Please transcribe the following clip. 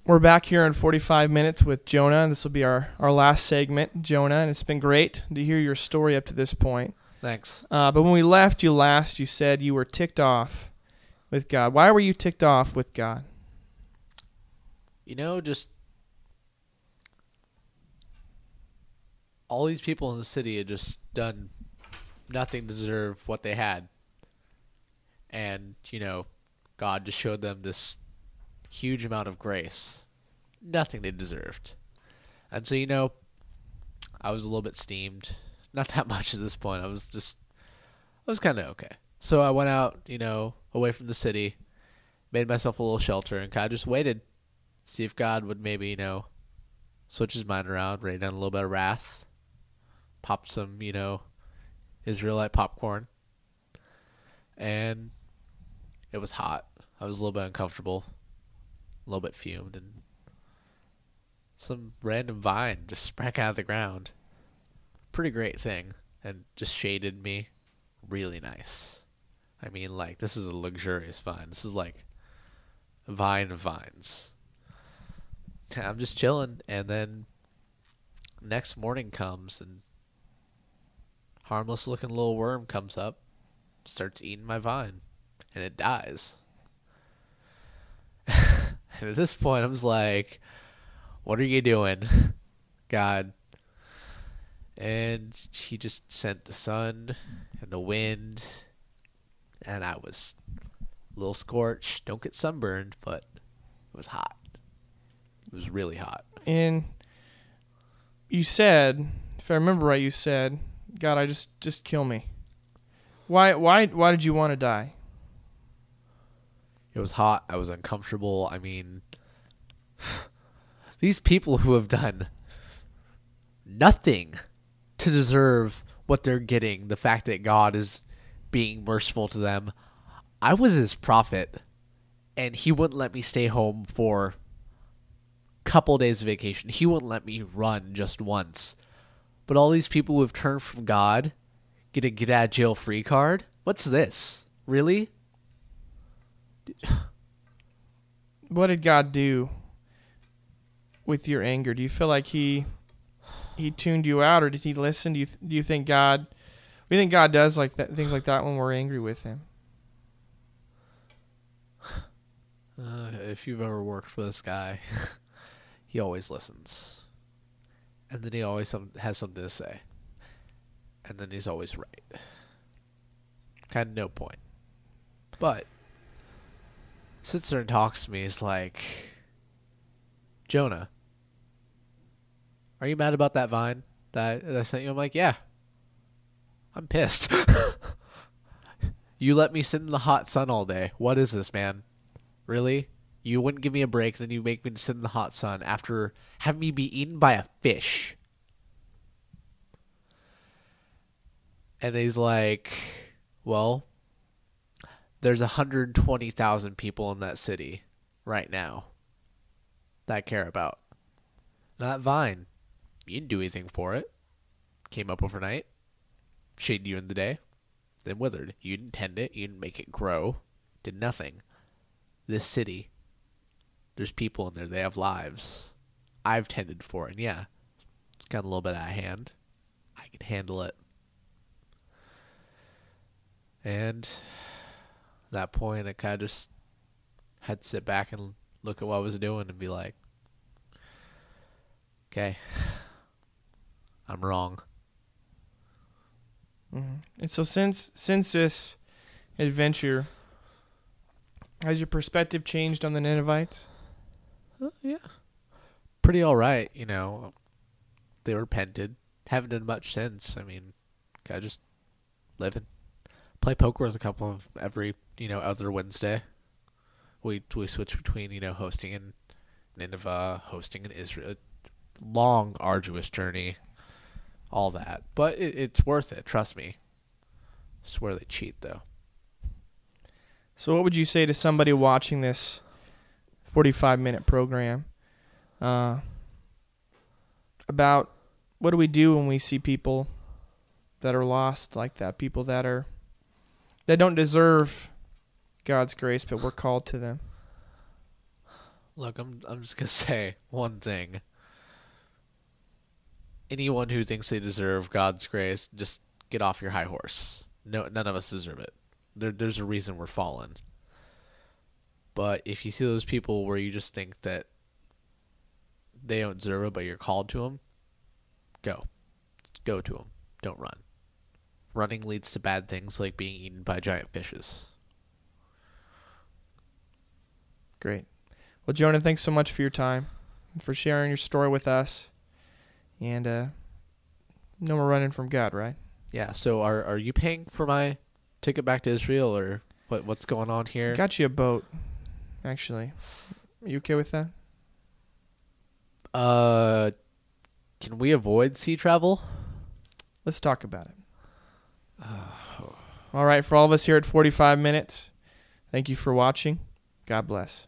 We're back here in 45 minutes with Jonah. This will be our last segment, Jonah, and it's been great to hear your story up to this point. Thanks. But when we left you last, you said you were ticked off with God. Why were you ticked off with God? Just all these people in the city had just done nothing to deserve what they had. And, God just showed them this huge amount of grace. Nothing they deserved. And so, I was a little bit steamed. Not that much at this point. I was kind of okay. So I went out, away from the city, made myself a little shelter, and kind of just waited. See if God would maybe, switch his mind around, rain down a little bit of wrath, pop some, Israelite popcorn. And it was hot. I was a little bit uncomfortable, a little bit fumed, and some random vine just sprang out of the ground. Pretty great thing, and just shaded me really nice. I mean, this is a luxurious vine. This is like a vine of vines. I'm just chilling, and then next morning comes, and harmless looking little worm comes up, starts eating my vine, and it dies. And at this point, I was like, what are you doing, God? And he just sent the sun and the wind, and I was a little scorched. Don't get sunburned, but it was hot. It was really hot. And you said, if I remember right, you said, God, I just kill me. Why did you want to die? It was hot. I was uncomfortable. I mean, these people who have done nothing to deserve what they're getting, the fact that God is being merciful to them. I was his prophet, and he wouldn't let me stay home for couple days of vacation. He wouldn't let me run just once. But all these people who have turned from God get a get out of jail free card? What's this? Really? What did God do with your anger? Do you feel like he tuned you out, or did he listen? Do you think God? We think God does like that, things like that when we're angry with him. If you've ever worked for this guy, he always listens. And then he always has something to say. And then he's always right. Kind of no point. But sits there and talks to me. He's like, Jonah, are you mad about that vine that I sent you? I'm like, yeah. I'm pissed. You let me sit in the hot sun all day. What is this, man? Really? You wouldn't give me a break, then you make me sit in the hot sun after having me be eaten by a fish. And he's like, well, there's 120,000 people in that city right now that I care about. That vine, you didn't do anything for it. Came up overnight, shaded you in the day, then withered. You didn't tend it, you didn't make it grow, did nothing. This city, there's people in there, they have lives. I've tended for it, and yeah, it's got a little bit out of hand. I can handle it. And at that point, I kind of just had to sit back and look at what I was doing and be like, okay, I'm wrong. Mm-hmm. And so since this adventure, has your perspective changed on the Ninevites? Yeah. Pretty all right, They repented. Haven't done much since. I mean, kind of just living. Play poker with a couple of every, other Wednesday. We switch between, hosting in Nineveh, hosting in Israel. Long, arduous journey. All that. But it's worth it, trust me. I swear they cheat, though. So what would you say to somebody watching this 45-minute program about what do we do when we see people that are lost like that, people that don't deserve God's grace, but we're called to them? Look, I'm just gonna say one thing. Anyone who thinks they deserve God's grace, just get off your high horse. No, none of us deserve it. There's a reason we're fallen. But if you see those people where you just think that they don't deserve it, but you're called to them, go. Go to them. Don't run. Running leads to bad things like being eaten by giant fishes. Great. Well, Jonah, thanks so much for your time and for sharing your story with us. And no more running from God, right? Yeah, so are you paying for my ticket back to Israel, or what's going on here? I got you a boat, actually. Are you okay with that? Can we avoid sea travel? Let's talk about it. All right, for all of us here at 45 Minutes, thank you for watching. God bless.